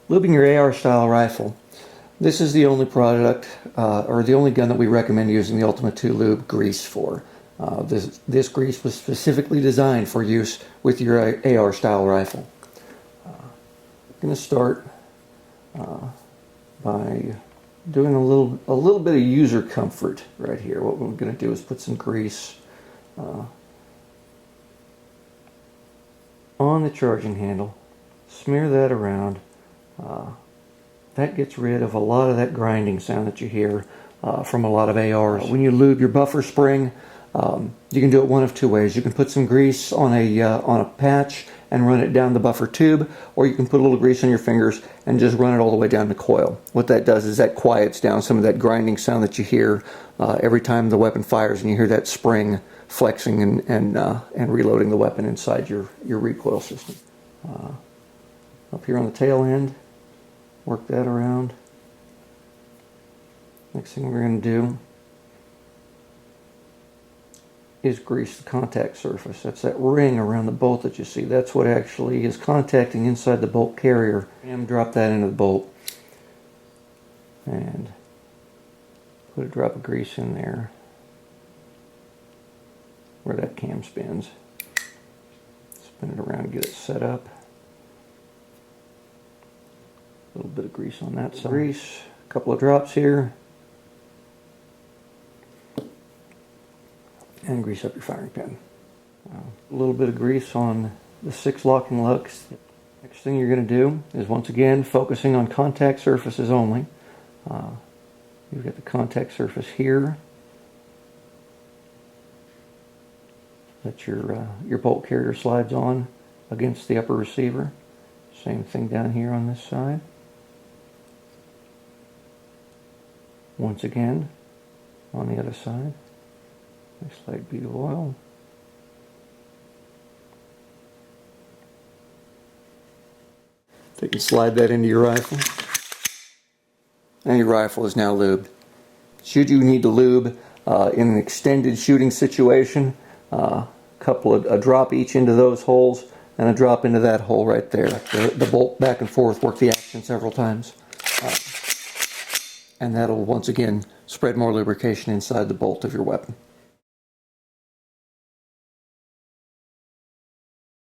Lubing your AR style rifle. This is the only product, or the only gun that we recommend using the Ultima II Lube grease for. This grease was specifically designed for use with your AR style rifle. I'm going to start by doing a little bit of user comfort right here. What we're going to do is put some grease on the charging handle, smear that around. That gets rid of a lot of that grinding sound that you hear from a lot of ARs. When you lube your buffer spring, you can do it one of two ways. You can put some grease on a patch and run it down the buffer tube, or you can put a little grease on your fingers and just run it all the way down the coil. What that does is that quiets down some of that grinding sound that you hear every time the weapon fires, and you hear that spring flexing and reloading the weapon inside your recoil system. Up here on the tail end, work that around. Next thing we're going to do is grease the contact surface. That's that ring around the bolt that you see. That's what actually is contacting inside the bolt carrier. And drop that into the bolt. And put a drop of grease in there where that cam spins. Spin it around and get it set up. A little bit of grease on that side. Grease, a couple of drops here. And grease up your firing pin. A little bit of grease on the 6 locking lugs. Next thing you're going to do is, once again, focusing on contact surfaces only. You've got the contact surface here that your bolt carrier slides on against the upper receiver. Same thing down here on this side. Once again, on the other side. Nice light bead of oil. So you can slide that into your rifle. And your rifle is now lubed. Should you need to lube in an extended shooting situation, a drop each into those holes and a drop into that hole right there. The bolt back and forth, work the action several times. And that'll once again spread more lubrication inside the bolt of your weapon.